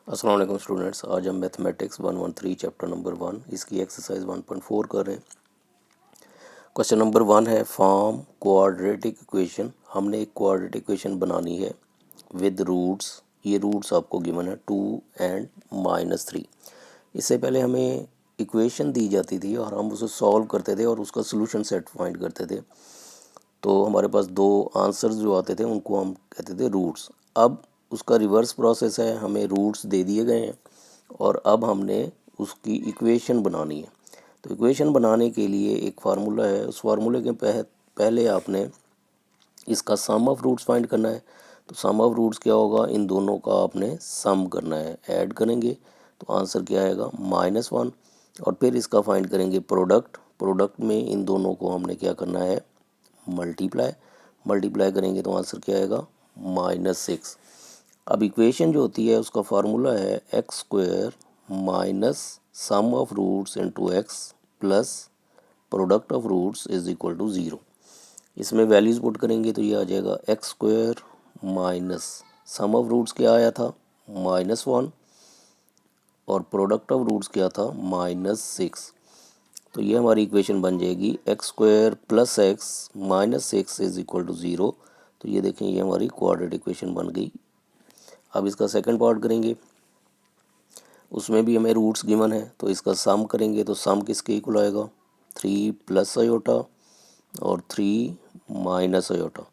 अस्सलाम वालेकुम स्टूडेंट्स। आज हम मैथमेटिक्स 113 चैप्टर नंबर 1 इसकी एक्सरसाइज 1.4 कर रहे हैं। क्वेश्चन नंबर 1 है फॉर्म क्वाड्रेटिक इक्वेशन। हमने एक क्वाड्रेटिक इक्वेशन बनानी है विद रूट्स। ये रूट्स आपको गिवन है 2 एंड -3। इससे पहले हमें इक्वेशन दी जाती थी और हम उसे सॉल्व करते थे और उसका सोल्यूशन सेट फाइंड करते थे। तो हमारे पास दो आंसर्स जो आते थे उनको हम कहते थे रूट्स। अब उसका रिवर्स प्रोसेस है, हमें रूट्स दे दिए गए हैं और अब हमने उसकी इक्वेशन बनानी है। तो इक्वेशन बनाने के लिए एक फार्मूला है, उस फार्मूले के पहले आपने इसका सम ऑफ रूट्स फाइंड करना है। तो सम ऑफ रूट्स क्या होगा, इन दोनों का आपने सम करना है, ऐड करेंगे तो आंसर क्या आएगा -1। और फिर इसका फाइंड करेंगे प्रोडक्ट। प्रोडक्ट में इन दोनों को हमने क्या करना है, मल्टीप्लाई करेंगे तो आंसर क्या आएगा -6। अब इक्वेशन जो होती है उसका फार्मूला है x² minus sum of roots into x plus product of roots is equal to 0। इसमें वैल्यूज़ पुट करेंगे तो ये आ जाएगा x² minus sum of roots क्या आया था -1 और प्रोडक्ट ऑफ रूट्स क्या था -6। तो ये हमारी इक्वेशन बन जाएगी x² plus x minus 6 is equal to 0। तो ये देखें, ये हमारी क्वाड्रेटिक इक्वेशन बन गई। अब इसका सेकंड पार्ट करेंगे, उसमें भी हमें रूट्स गिवन है तो इसका सम करेंगे तो सम किसके इक्वल आएगा 3 प्लस अयोटा और 3 माइनस अयोटा।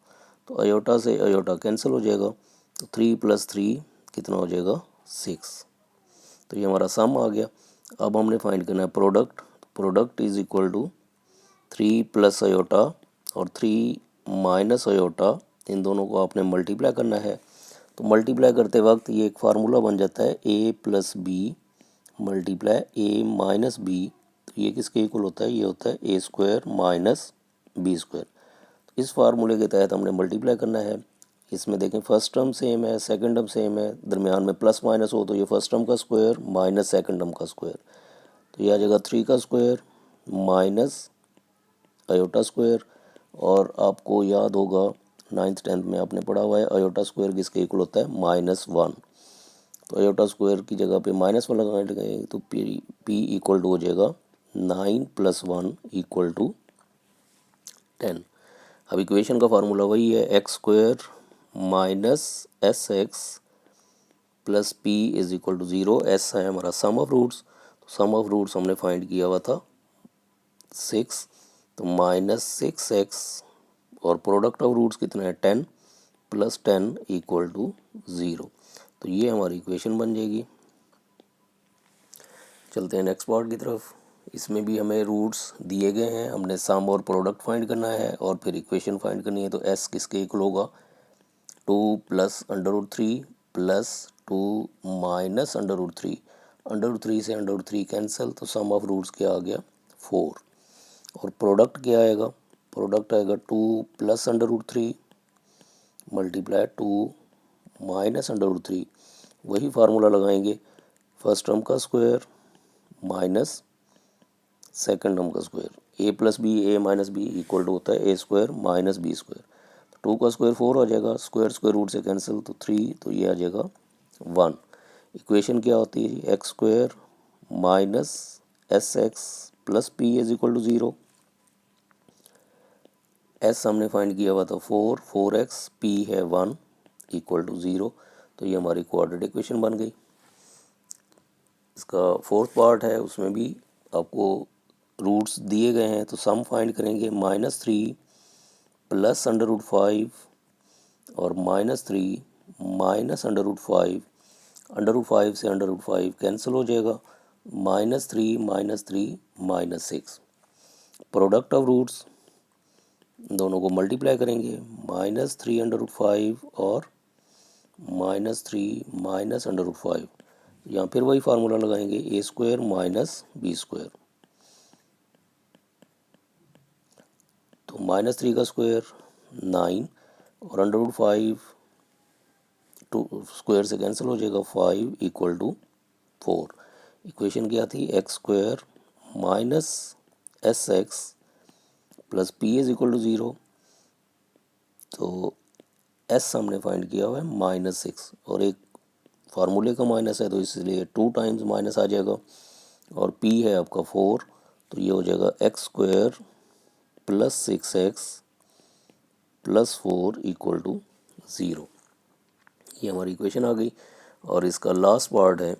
तो अयोटा से अयोटा कैंसिल हो जाएगा तो 3 प्लस 3 कितना हो जाएगा 6। तो ये हमारा सम आ गया। अब हमने फाइंड करना है product. Product is equal to 3 plus iota और 3 माइनस अयोटा, इन दोनों को आपने मल्टीप्लाई करना है। तो मल्टीप्लाई करते वक्त ये एक फार्मूला बन जाता है a plus b multiply a minus b. तो ये किसके इक्वल होता है, ये होता है a² माइनस b²। इस फार्मूले के तहत हमने मल्टीप्लाई करना है। इसमें देखें फर्स्ट टर्म सेम है, सेकंड टर्म सेम है, दरमियान में प्लस माइनस हो तो ये फर्स्ट टर्म का स्क्वायर माइनस सेकंड टर्म का स्क्वायर। तो ये आ जाएगा 3 का स्क्वायर माइनस अयोटा स्क्वायर। और आपको याद होगा 9th 10th में आपने पढ़ा हुआ है अयोटा स्क्वायर किसके इक्वल होता है -1। तो अयोटा स्क्वायर की जगह पे -1 लगाएंगे तो पी इक्वल टू हो जाएगा 9 + 1 = 10। अब इक्वेशन का फार्मूला वही है x² minus sx plus p is equal to 0। s है हमारा सम ऑफ रूट्स, तो सम ऑफ रूट्स हमने फाइंड किया हुआ था 6। तो -6x और प्रोडक्ट ऑफ रूट्स कितना है 10 प्लस 10 इक्वल टू 0। तो ये हमारी इक्वेशन बन जाएगी। चलते हैं नेक्स्ट पार्ट की तरफ। इसमें भी हमें रूट्स दिए गए हैं, हमने सम और प्रोडक्ट फाइंड करना है और फिर इक्वेशन फाइंड करनी है। तो s किसके इक्वल होगा 2 प्लस √3 प्लस 2 माइनस √3। √3 से √3 कैंसिल तो सम ऑफ रूट्स क्या आ गया 4। और प्रोडक्ट क्या आएगा, प्रोडक्ट आएगा 2 प्लस √3 मल्टीप्लाई 2 माइनस √3। वही फार्मूला लगाएंगे, फर्स्ट टर्म का स्क्वायर माइनस सेकंड टर्म का square. a plus b a minus b equal to होता है a² माइनस b²। तो 2 का स्क्वायर 4 आ जाएगा, स्क्वायर स्क्वायर रूट से कैंसिल तो 3, तो ये आ जाएगा 1। इक्वेशन क्या होती है x² minus sx plus p is equal to 0। s हमने फाइंड किया हुआ था 4x, p है 1 इक्वल टू 0। तो ये हमारी क्वाड्रेटिक इक्वेशन बन गई। इसका फोर्थ पार्ट है, उसमें भी आपको रूट्स दिए गए हैं तो सम फाइंड करेंगे -3 प्लस √5 और -3 माइनस √5। √5 से √5 कैंसिल हो जाएगा, -3 -3 -6। प्रोडक्ट ऑफ रूट्स दोनों को मल्टीप्लाई करेंगे, -3 √5 और -3 -√5। यहाँ फिर वही फार्मूला लगाएंगे a² माइनस b²। तो -3 का स्क्वायर 9 और √5 टू स्क्वायर से कैंसिल हो जाएगा 5 इक्वल टू 4। इक्वेशन क्या थी x² minus sx plus p is equal to 0। तो s हमने फाइंड किया हुआ है -6 और एक फार्मूले का माइनस है तो इसलिए 2 टाइम्स माइनस आ जाएगा, और p है आपका 4, तो ये हो जाएगा x square plus 6x plus 4 equal to 0। ये हमारी इक्वेशन आ गई। और इसका लास्ट पार्ट है,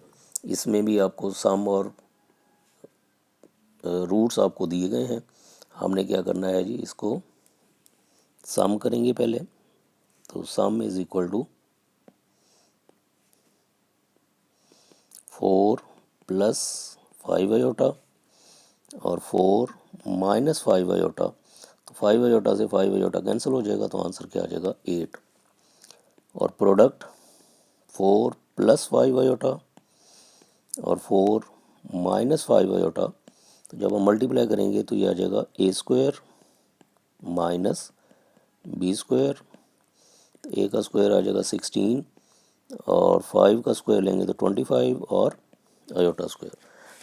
इसमें भी आपको सम और रूट्स आपको दिए गए हैं। हमने क्या करना है जी, इसको सम करेंगे पहले। तो sum is equal to 4 plus 5 iota और 4 माइनस 5 आयोटा। तो 5 आयोटा से 5 आयोटा कैंसिल हो जाएगा, तो आंसर क्या आ जाएगा 8। और प्रोडक्ट 4 प्लस 5 आयोटा और 4 माइनस 5 आयोटा, तो जब हम मल्टीप्लाई करेंगे तो ये आ जाएगा ए स्क्वायर माइनस बी स्क्वायर। तो ए का स्क्वायर आ जाएगा 16 और 5 का स्क्वायर लेंगे तो 25 और आयोटा स्क्वायर।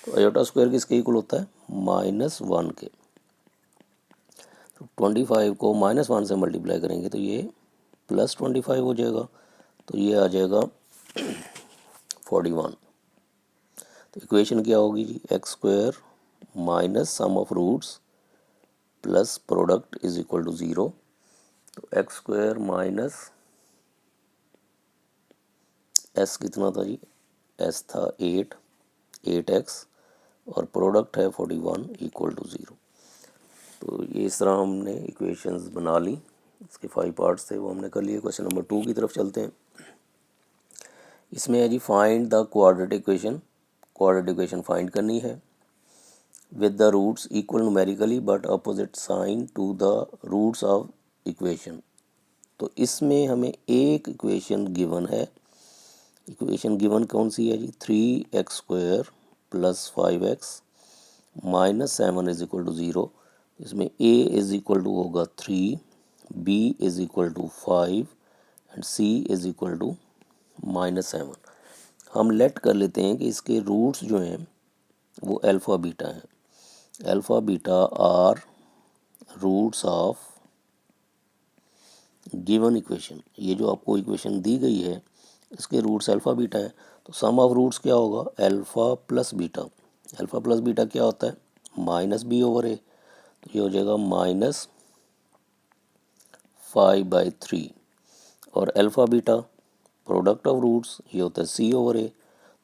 तो आयोटा स्क्वायर किसके इक्वल होता है, -1 के। तो 25 को -1 से मल्टीप्लाई करेंगे तो ये प्लस 25 हो जाएगा, तो ये आ जाएगा 41। तो इक्वेशन क्या होगी जी, x square minus sum of roots plus product is equal to 0। तो एक्स स्क्वायर माइनस एस कितना था जी, एस था 8x और प्रोडक्ट है 41 इक्वल टू 0। तो ये इस तरह हमने इक्वेशंस बना ली। इसके 5 पार्ट्स थे वो हमने कर लिए। क्वेश्चन नंबर 2 की तरफ चलते हैं। इसमें है जी find the quadratic equation. Quadratic equation find करनी है with the roots equal numerically but opposite sign to the roots of equation. तो इसमें हमें एक इक्वेशन गिवन है। इक्वेशन गिवन कौन सी है जी, 3x square plus 5x minus 7 is equal to 0। इसमें a इज इक्वल टू होगा 3, b is equal to 5 and c is equal to -7। हम लेट कर लेते हैं कि इसके रूट्स जो हैं वो अल्फ़ा बीटा हैं। Alpha beta are roots of given equation. ये जो आपको इक्वेशन दी गई है इसके रूट्स अल्फ़ा बीटा है। तो सम ऑफ रूट्स क्या होगा, alpha plus beta. Alpha plus beta क्या होता है, -b/a। तो ये हो जाएगा -5/3। और alpha beta product of roots ये होता है c/a।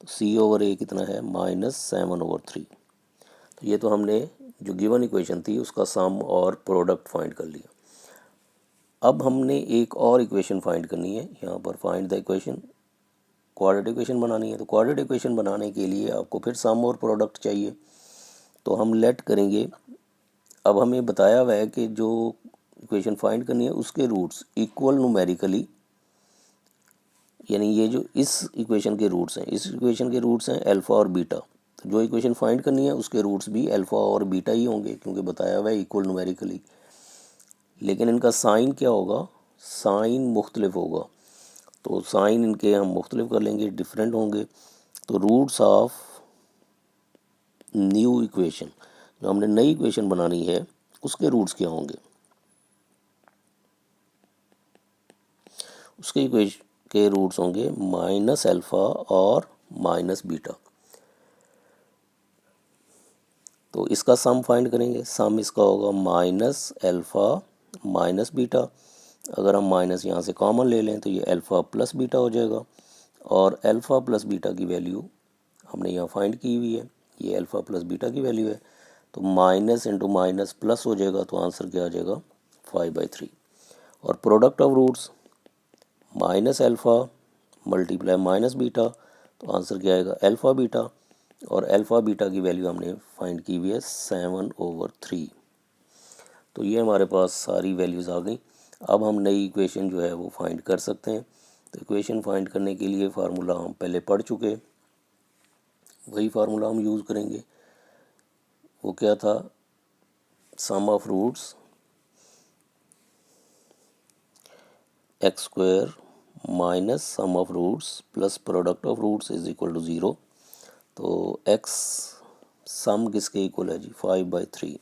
तो c/a कितना है, -7/3। तो ये तो हमने जो गिवन इक्वेशन थी उसका सम और प्रोडक्ट फाइंड कर लिया। अब हमने एक और इक्वेशन फाइंड करनी है। यहाँ पर find the equation, quadratic equation बनानी है। तो क्वाड्रेटिक इक्वेशन बनाने के लिए आपको फिर सम और प्रोडक्ट चाहिए। तो हम लेट करेंगे। अब हमें बताया हुआ है कि जो इक्वेशन फाइंड करनी है उसके रूट्स इक्वल न्यूमेरिकली, यानी ये जो इस इक्वेशन के रूट्स हैं, इस इक्वेशन के रूट्स हैं अल्फ़ा और बीटा। तो जो इक्वेशन फाइंड करनी है उसके रूट्स भी अल्फ़ा और बीटा ही होंगे, क्योंकि बताया हुआ है इक्वल न्यूमेरिकली। लेकिन इनका साइन क्या होगा, साइन मुख्तलिफ होगा। तो साइन इनके हम मुख्तलिफ कर लेंगे, डिफरेंट होंगे। तो रूट्स ऑफ न्यू इक्वेशन, जो हमने नई इक्वेशन बनानी है उसके रूट्स क्या होंगे, उसके इक्वेशन के रूट्स होंगे -अल्फ़ा और -बीटा। तो इसका सम फाइंड करेंगे। सम इसका होगा -अल्फ़ा -बीटा। अगर हम माइनस यहाँ से कॉमन ले लें तो ये अल्फ़ा प्लस बीटा हो जाएगा। और अल्फ़ा प्लस बीटा की वैल्यू हमने यहाँ फाइंड की हुई है, ये अल्फ़ा प्लस बीटा की वैल्यू है। तो माइनस इंटू माइनस प्लस हो जाएगा, तो आंसर क्या आ जाएगा 5/3। और product of roots -alpha multiply -beta, तो आंसर क्या आएगा अल्फ़ा बीटा। और अल्फ़ा बीटा की वैल्यू हमने फाइंड की हुई है 7/3। तो ये हमारे पास सारी वैल्यूज़ आ गई। अब हम नई इक्वेशन जो है वो फाइंड कर सकते हैं। तो इक्वेशन फाइंड करने के लिए फार्मूला हम पहले पढ़ चुके, वही फार्मूला हम यूज़ करेंगे। वो क्या था, sum of roots x square minus sum of roots plus product of roots is equal to 0। तो एक्स सम किसके इक्वल है जी, 5/3।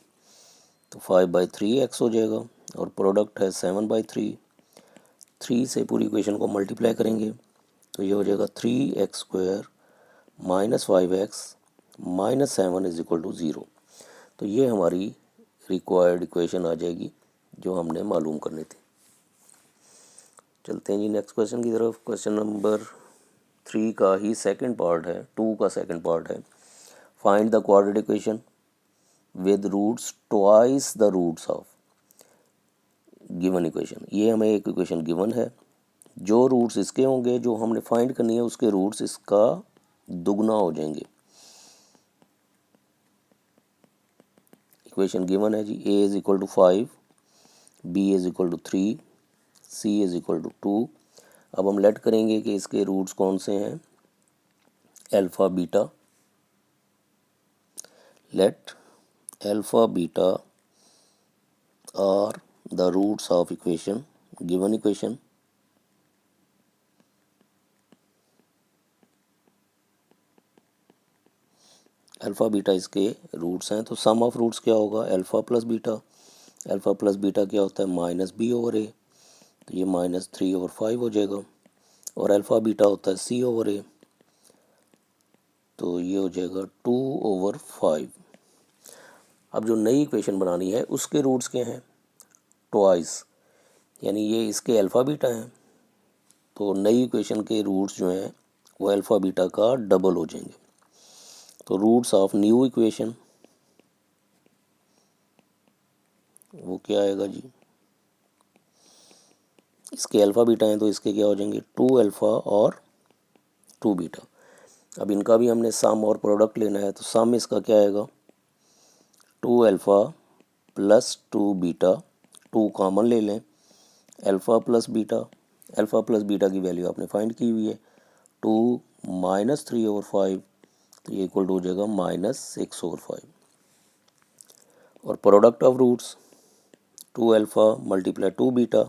तो 5/3 एक्स हो जाएगा और प्रोडक्ट है 7/3। 3 से पूरी इक्वेशन को मल्टीप्लाई करेंगे तो ये हो जाएगा 3x² minus 5x minus 7 is equal to 0। तो ये हमारी रिक्वायर्ड इक्वेशन आ जाएगी जो हमने मालूम करनी थी। चलते हैं जी नेक्स्ट क्वेश्चन की तरफ। क्वेश्चन नंबर 3 का ही सेकंड पार्ट है, 2 का सेकंड पार्ट है। Find the quadratic equation with roots twice the roots of given equation. ये हमें एक इक्वेशन गिवन है, जो रूट्स इसके होंगे जो हमने फाइंड करनी है उसके रूट्स इसका दुगना हो जाएंगे। इक्वेशन गिवन है जी, a is equal to 5, b is equal to 3, c is equal to 2। अब हम लेट करेंगे कि इसके रूट्स कौन से हैं, alpha beta. Let alpha beta are the roots of equation, given equation. Alpha beta इसके रूट्स हैं, तो सम ऑफ रूट्स क्या होगा, alpha plus beta. Alpha plus beta क्या होता है, माइनस बी ओवर ए, तो ये माइनस 3/5 हो जाएगा। और अल्फ़ा बीटा होता है सी ओवर ए, तो ये हो जाएगा 2/5। अब जो नई इक्वेशन बनानी है उसके रूट्स क्या हैं, ट्वाइस, यानी ये इसके अल्फ़ा बीटा हैं, तो नई इक्वेशन के रूट्स जो हैं वो अल्फ़ा बीटा का डबल हो जाएंगे। तो रूट्स ऑफ न्यू इक्वेशन वो क्या आएगा जी, इसके अल्फ़ा बीटा हैं तो इसके क्या हो जाएंगे, 2 अल्फ़ा और 2 बीटा। अब इनका भी हमने सम और प्रोडक्ट लेना है, तो सम इसका क्या आएगा, 2 अल्फ़ा प्लस 2 बीटा, 2 कॉमन ले लें, alpha plus beta, alpha plus beta की वैल्यू आपने फाइंड की हुई है, 2 माइनस 3/5, तो ये इक्वल टू हो जाएगा -6/5। और product of roots 2 alpha multiply 2 beta,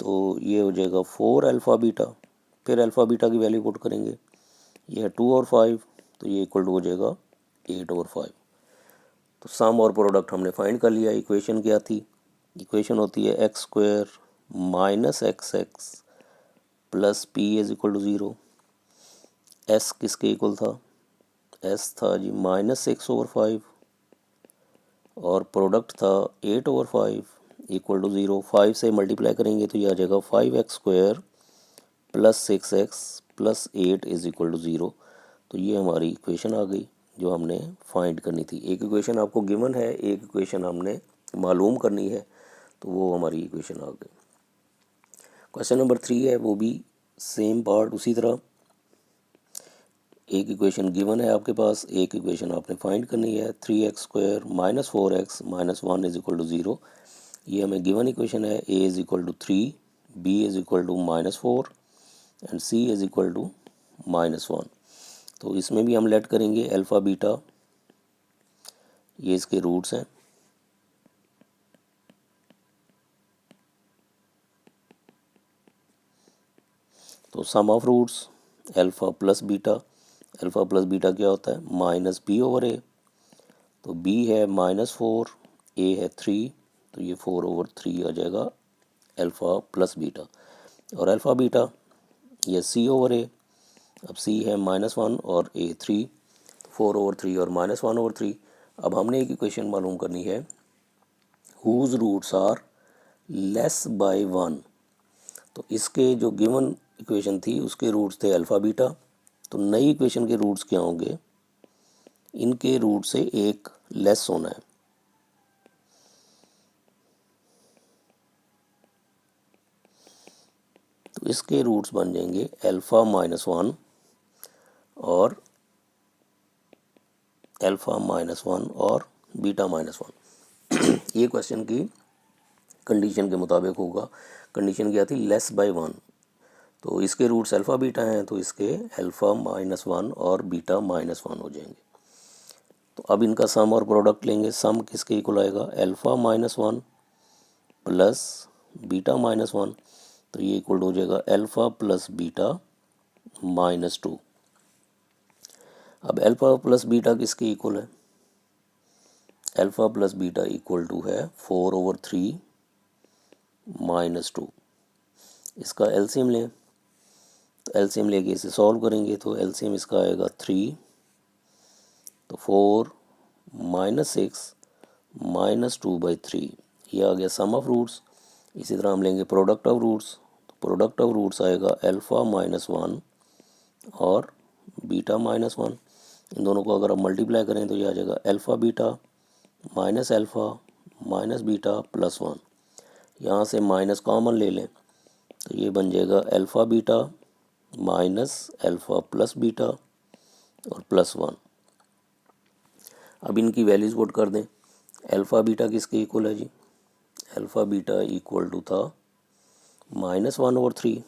तो ये हो जाएगा 4 अल्फ़ा बीटा। फिर अल्फ़ा बीटा की वैल्यू पुट करेंगे, ये है 2 और 5, तो ये इक्वल टू हो जाएगा 8/5। तो सम और प्रोडक्ट हमने फाइंड कर लिया। इक्वेशन क्या थी, इक्वेशन होती है x² minus XX plus p is equal to 0। s किसके इक्वल था, s था जी -6/5 और प्रोडक्ट था 8/5 इक्वल टू 0। 5 से मल्टीप्लाई करेंगे तो ये आ जाएगा 5x² plus 6x plus 8 is equal to 0। तो ये हमारी इक्वेशन आ गई जो हमने फाइंड करनी थी। एक इक्वेशन आपको गिवन है, एक इक्वेशन हमने मालूम करनी है, तो वो हमारी इक्वेशन आ गई। क्वेश्चन नंबर 3 है, वो भी सेम पार्ट उसी तरह। एक इक्वेशन गिवन है आपके पास, एक इक्वेशन आपने फाइंड करनी है, 3x² minus 4x minus 1 is equal to 0। ये हमें गिवन इक्वेशन है, a is equal to 3, b is equal to -4 and c is equal to -1। तो इसमें भी हम लेट करेंगे अल्फ़ा बीटा, ये इसके रूट्स हैं। तो sum of roots alpha plus beta, alpha plus beta क्या होता है, माइनस बी ओवर ए, तो b है -4, a है 3, तो ये 4/3 आ जाएगा अल्फ़ा प्लस बीटा। और अल्फ़ा बीटा ये c ओवर ए, अब c है -1 और a 3, 4/3 और -1/3। अब हमने एक इक्वेशन मालूम करनी है, whose roots are less by 1। तो इसके जो गिवन इक्वेशन थी उसके रूट्स थे अल्फ़ा बीटा, तो नई इक्वेशन के रूट्स क्या होंगे, इनके रूट से एक लेस होना है। तो इसके रूट्स बन जाएंगे अल्फ़ा -1 और अल्फ़ा -1 और बीटा -1। ये क्वेश्चन की कंडीशन के मुताबिक होगा। कंडीशन क्या थी, लेस बाय 1, तो इसके रूट्स अल्फ़ा बीटा हैं, तो इसके अल्फ़ा -1 और बीटा -1 हो जाएंगे। तो अब इनका सम और प्रोडक्ट लेंगे, सम किसके इक्वल आएगा, अल्फ़ा -1 प्लस बीटा -1, तो ये इक्वल हो जाएगा अल्फ़ा प्लस बीटा -2। अब अल्फ़ा प्लस बीटा किसके इक्वल है, alpha plus beta equal to है 4/3 -2। इसका एलसीएम लें, तो एलसीएम लेके इसे सॉल्व करेंगे तो एलसीएम इसका आएगा 3, तो 4 माइनस 6 माइनस 2/3, ये आ गया सम ऑफ रूट्स। इसी तरह हम लेंगे प्रोडक्ट ऑफ रूट्स, तो प्रोडक्ट ऑफ रूट्स आएगा अल्फ़ा -1 और बीटा -1। इन दोनों को अगर आप मल्टीप्लाई करें तो ये आ जाएगा alpha beta minus alpha minus beta plus 1। यहाँ से माइनस कॉमन ले लें तो ये बन जाएगा alpha beta minus alpha plus beta और प्लस 1। अब इनकी वैल्यूज़ पुट कर दें। अल्फ़ा बीटा किसके इक्वल है जी? अल्फ़ा बीटा इक्वल टू था -1/3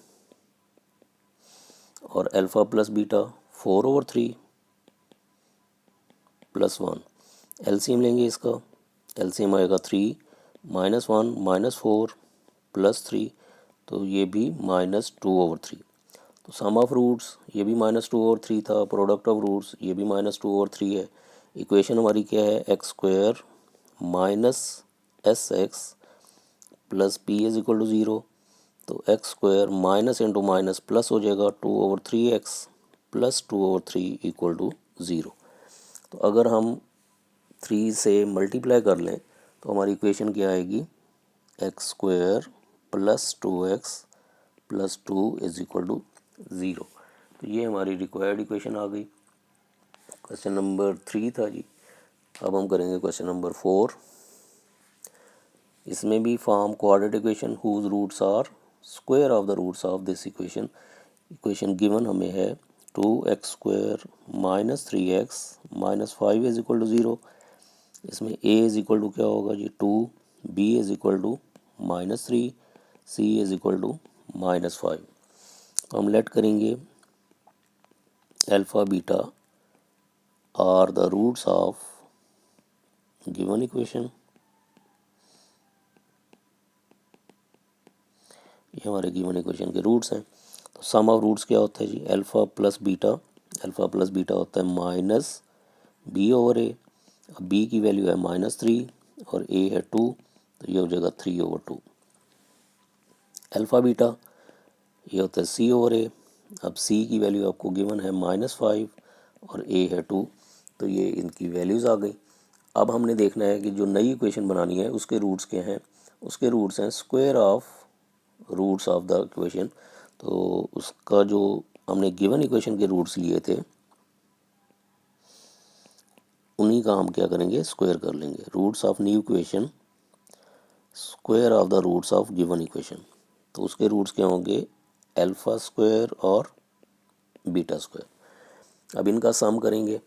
और alpha plus beta 4/3 plus 1। LCM लेंगे इसका, एलसीएम आएगा 3 -1 -4 प्लस 3, तो ये भी -2/3। तो सम ऑफ रूट्स ये भी -2/3 था, प्रोडक्ट ऑफ रूट्स ये भी -2/3 है। इक्वेशन हमारी क्या है? x² minus SX plus P is equal to 0। तो x² minus into minus plus हो जाएगा 2/3x प्लस 2/3 इक्वल टू 0। तो अगर हम 3 से मल्टीप्लाई कर लें तो हमारी इक्वेशन क्या आएगी? x² plus 2x plus 2 is equal to 0। तो ये हमारी रिक्वायर्ड इक्वेशन आ गई। क्वेश्चन नंबर 3 था जी। अब हम करेंगे क्वेश्चन नंबर 4। इसमें भी form quadratic equation whose roots are square of the roots of this equation. Equation given हमें है 2x² minus 3x minus 5 is equal to 0। इसमें a इज इक्वल टू क्या होगा जी? 2, b is equal to -3, c is equal to -5। तो हम let करेंगे alpha beta are the roots of given equation. ये हमारे गिवन इक्वेशन के रूट्स हैं। तो सम ऑफ रूट्स क्या होता है जी? अल्फ़ा प्लस बीटा होता है -b/a। अब b की वैल्यू है -3 और a है 2, तो ये हो जाएगा 3/2। अल्फ़ा बीटा ये होता है c/a। अब c की वैल्यू आपको गिवन है -5 और a है 2, तो ये इनकी वैल्यूज़ आ गई। अब हमने देखना है कि जो नई इक्वेशन बनानी है उसके रूट्स क्या हैं। उसके रूट्स हैं square of roots of the equation. तो उसका जो हमने गिवन इक्वेशन के रूट्स लिए थे उन्हीं का हम क्या करेंगे? स्क्वायर कर लेंगे। Roots of new equation square of the roots of given equation. तो उसके रूट्स क्या होंगे? अल्फ़ा स्क्वायर और बीटा स्क्वायर। अब इनका सम करेंगे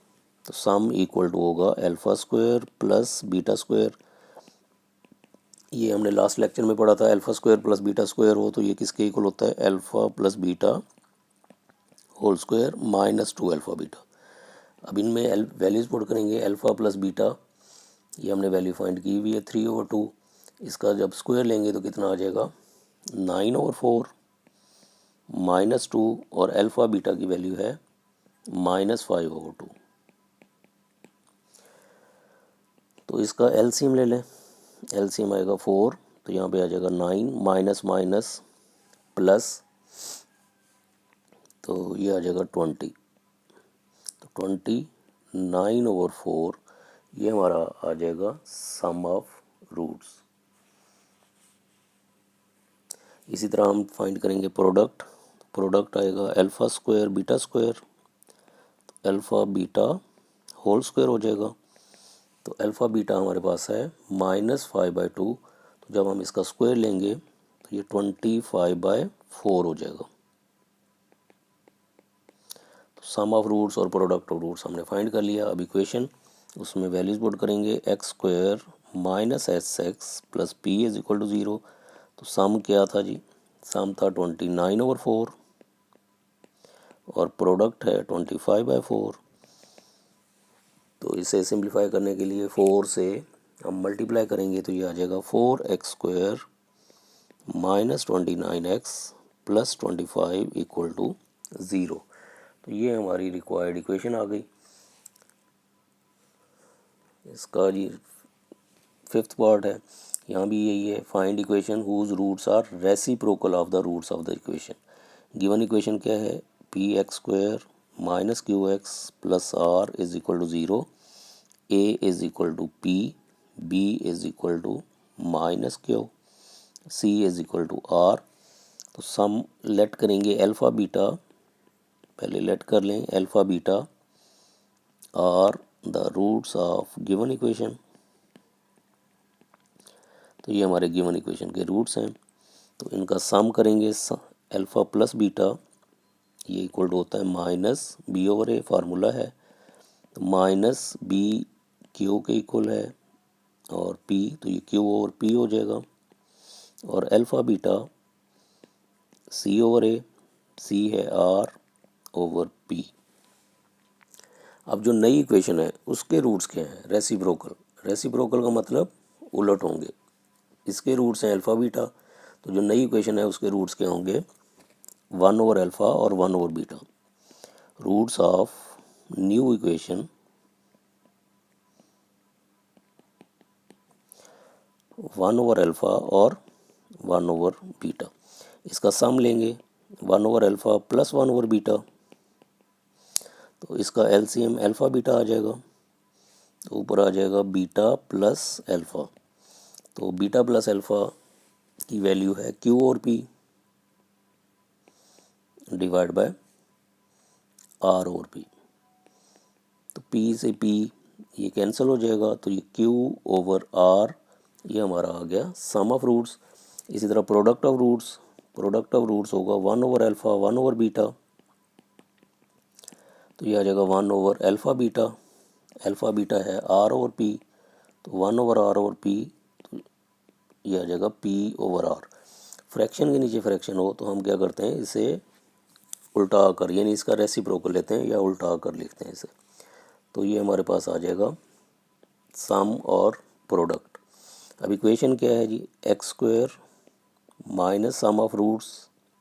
तो सम इक्वल टू होगा alpha square plus beta square. ये हमने लास्ट लेक्चर में पढ़ा था, alpha square plus beta square हो तो ये किसके इक्वल होता है? Alpha plus beta whole square -2 alpha beta. अब इनमें वैल्यूज़ पुट करेंगे। अल्फ़ा प्लस बीटा ये हमने वैल्यू फाइंड की हुई है 3/2। इसका जब स्क्वायर लेंगे तो कितना आ जाएगा? 9/4 -2 और अल्फ़ा बीटा की वैल्यू है -5/2। तो इसका एलसीएम ले लें। एलसीएम आएगा 4, तो यहाँ पे आ जाएगा 9 माइनस माइनस प्लस, तो ये आ जाएगा 20। तो 29/4 ये हमारा आ जाएगा सम ऑफ रूट्स। इसी तरह हम फाइंड करेंगे प्रोडक्ट आएगा alpha square beta square, alpha beta whole square हो जाएगा। तो अल्फ़ा बीटा हमारे पास है -5/2, तो जब हम इसका स्क्वायर लेंगे तो ये 25/4 हो जाएगा। तो सम ऑफ रूट्स और प्रोडक्ट ऑफ रूट्स हमने फाइंड कर लिया। अब इक्वेशन उसमें वैल्यूज पुट करेंगे। x² minus SX plus P is equal to 0। तो सम क्या था जी? सम था 29/4 और प्रोडक्ट है 25/4। तो इसे सिंप्लीफाई करने के लिए 4 से हम मल्टीप्लाई करेंगे तो ये आ जाएगा 4x² minus 29x plus 25 equal to 0। तो ये हमारी रिक्वायर्ड इक्वेशन आ गई। इसका जी 5th पार्ट है, यहाँ भी यही है, find equation whose roots are reciprocal of the roots of the equation. Given equation क्या है, p x square minus q x plus r is equal to zero, a is equal to p, b is equal to minus q, c is equal to r. तो sum let करेंगे alpha beta, पहले let कर लें alpha beta are the roots of given equation. तो ये हमारे given equation के roots हैं। तो इनका सम करेंगे अल्फ़ा प्लस बीटा, ये इक्वल टू होता है माइनस बी ओवर ए, फार्मूला है। तो माइनस बी क्यू के इक्वल है और पी, तो ये क्यू ओवर पी हो जाएगा। और अल्फ़ा बीटा सी ओवर ए, सी है आर ओवर पी। अब जो नई इक्वेशन है उसके रूट्स क्या हैं, रेसिप्रोकल। रेसिप्रोकल का मतलब उलट होंगे। इसके रूट्स हैं अल्फ़ा बीटा, तो जो नई इक्वेशन है उसके रूट्स क्या होंगे, 1/अल्फ़ा और 1/बीटा। रूट्स ऑफ न्यू इक्वेशन 1/अल्फ़ा और 1/बीटा। इसका सम लेंगे 1/अल्फ़ा प्लस 1/बीटा, तो इसका एलसीएम अल्फ़ा बीटा आ जाएगा। तो ऊपर आ जाएगा बीटा प्लस अल्फ़ा। तो बीटा प्लस अल्फ़ा की वैल्यू है क्यू और पी डिवाइड बाय आर और पी। तो पी से पी ये कैंसिल हो जाएगा, तो ये क्यू ओवर आर ये हमारा आ गया सम ऑफ रूट्स। इसी तरह प्रोडक्ट ऑफ रूट्स होगा 1/अल्फ़ा 1/बीटा, तो ये आ जाएगा 1/अल्फ़ा बीटा। अल्फ़ा बीटा है आर ओवर पी, तो 1/आर ओवर पी, तो ये आ जाएगा पी ओवर आर। फ्रैक्शन के नीचे फ्रैक्शन हो तो हम क्या करते हैं, इसे उल्टा आकर यानी इसका रेसिप्रोकल लेते हैं या उल्टा आकर लिखते हैं इसे। तो ये हमारे पास आ जाएगा सम और प्रोडक्ट। अब इक्वेशन क्या है जी, x square minus sum of roots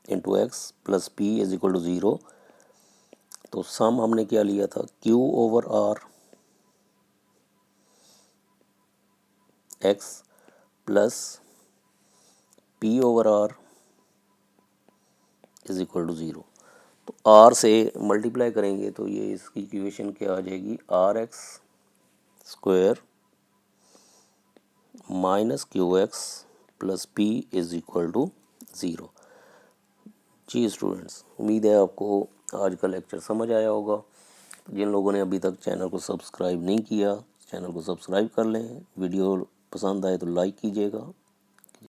into x plus p is equal to zero. तो सम हमने क्या लिया था, q over r x plus p over r is equal to zero. तो आर से मल्टीप्लाई करेंगे तो ये इसकी इक्वेशन क्या आ जाएगी, r x square minus q x plus p is equal to zero. जी स्टूडेंट्स, उम्मीद है आपको आज का लेक्चर समझ आया होगा। जिन लोगों ने अभी तक चैनल को सब्सक्राइब नहीं किया, चैनल को सब्सक्राइब कर लें। वीडियो पसंद आए तो लाइक कीजिएगा।